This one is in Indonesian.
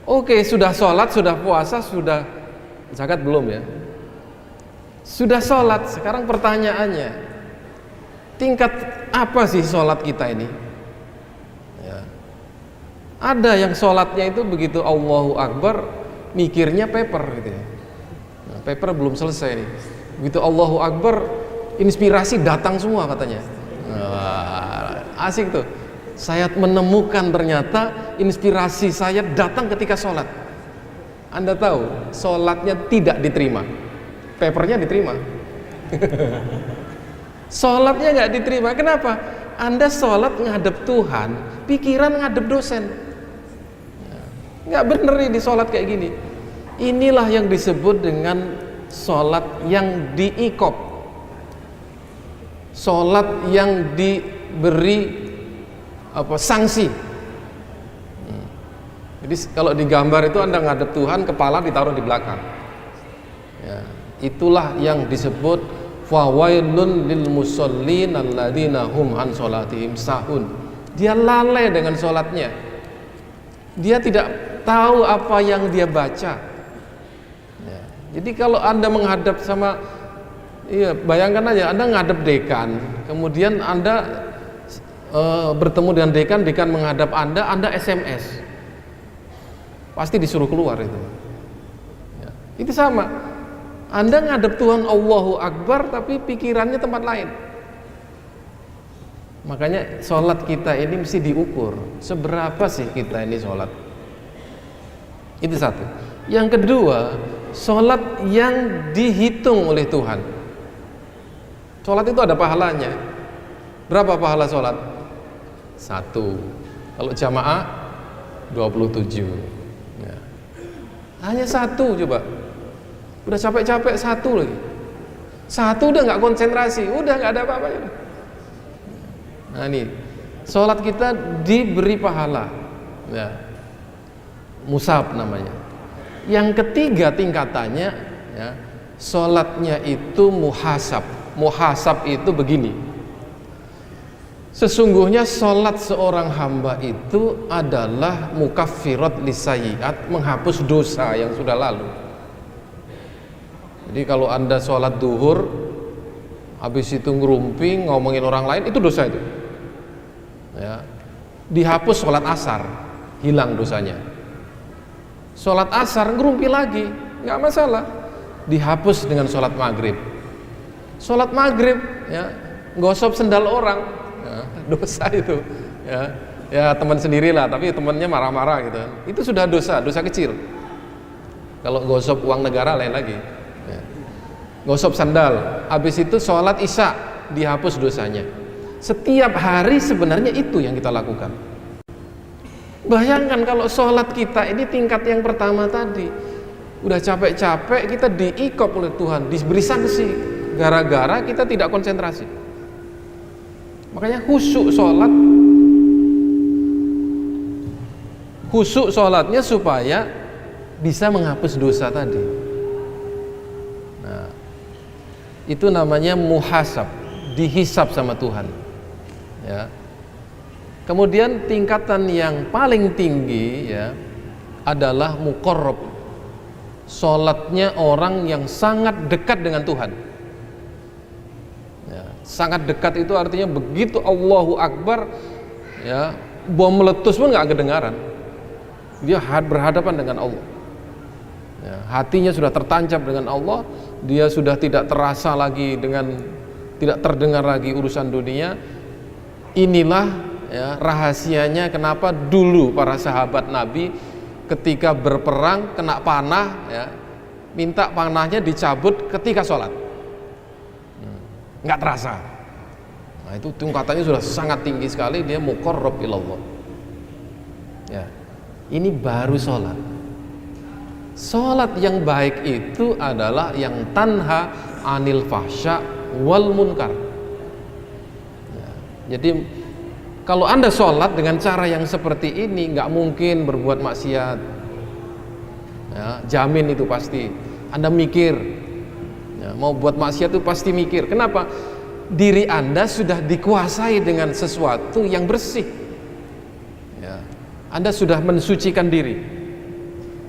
Oke, sudah sholat, sudah puasa, sudah zakat belum ya? Sudah sholat, sekarang pertanyaannya, tingkat apa sih sholat kita ini? Ya. Ada yang sholatnya itu begitu Allahu Akbar, mikirnya paper gitu ya. Nah, paper belum selesai nih. Begitu Allahu Akbar, inspirasi datang semua katanya. Nah, asik tuh. Saya menemukan ternyata inspirasi saya datang ketika sholat. Anda tahu, sholatnya tidak diterima, papernya diterima. Sholatnya nggak diterima. Kenapa? Anda sholat ngadep Tuhan, pikiran ngadep dosen. Nggak bener nih di sholat kayak gini. Inilah yang disebut dengan sholat yang diikop, sholat yang diberi sanksi. Jadi kalau digambar itu Anda ngadep Tuhan, kepala ditaruh di belakang ya, itulah yang disebut fawailun lil musallin alladzina hum an sholatihim sahun. Dia lalai dengan sholatnya, dia tidak tahu apa yang dia baca ya. Jadi kalau Anda menghadap sama, iya, bayangkan aja Anda ngadep dekan, kemudian Anda bertemu dengan dekan menghadap Anda SMS, pasti disuruh keluar itu ya. Itu sama, Anda ngadep Tuhan Allahu Akbar tapi pikirannya tempat lain. Makanya sholat kita ini mesti diukur, seberapa sih kita ini sholat. Itu satu. Yang kedua, sholat yang dihitung oleh Tuhan. Sholat itu ada pahalanya. Berapa pahala sholat? 1. Kalau jamaah 27 ya. Hanya 1 coba. Udah capek-capek 1 lagi. 1 udah gak konsentrasi, udah gak ada apa-apa. Nah ini, sholat kita diberi pahala ya. Musab namanya. Yang ketiga tingkatannya ya, sholatnya itu muhasab. Muhasab itu begini, sesungguhnya sholat seorang hamba itu adalah mukaffirat lisayyi'at, menghapus dosa yang sudah lalu. Jadi kalau Anda sholat duhur, habis itu ngerumping, ngomongin orang lain, itu dosa itu ya. Dihapus sholat asar, hilang dosanya. Sholat asar ngerumpi lagi, nggak masalah, dihapus dengan sholat maghrib. Sholat maghrib ya, gosok sendal orang ya, dosa itu ya. Ya teman sendirilah, tapi temannya marah-marah gitu, itu sudah dosa kecil. Kalau gosok uang negara lain lagi ya. Gosok sandal, habis itu sholat isya, dihapus dosanya. Setiap hari sebenarnya itu yang kita lakukan. Bayangkan kalau sholat kita ini tingkat yang pertama tadi, udah capek-capek kita diikop oleh Tuhan, diberi sanksi gara-gara kita tidak konsentrasi. Makanya khusyuk sholatnya supaya bisa menghapus dosa tadi. Nah, itu namanya muhasab, dihisab sama Tuhan ya. Kemudian tingkatan yang paling tinggi ya adalah muqarrab, sholatnya orang yang sangat dekat dengan Tuhan ya. Sangat dekat itu artinya begitu Allahu Akbar ya, bom meletus pun gak kedengaran, dia berhadapan dengan Allah ya. Hatinya sudah tertancap dengan Allah, dia sudah tidak terasa lagi dengan, tidak terdengar lagi urusan dunia. Inilah ya rahasianya kenapa dulu para sahabat Nabi ketika berperang kena panah ya, minta panahnya dicabut ketika sholat, nggak terasa. Nah itu tingkatannya sudah sangat tinggi sekali, dia muqarrab ilallah ya. Ini baru sholat. Sholat yang baik itu adalah yang tanha anil fahsya wal munkar ya. Jadi kalau Anda sholat dengan cara yang seperti ini, nggak mungkin berbuat maksiat ya, jamin itu pasti. Anda mikir ya, mau buat maksiat itu pasti mikir. Kenapa? Diri Anda sudah dikuasai dengan sesuatu yang bersih ya. Anda sudah mensucikan diri.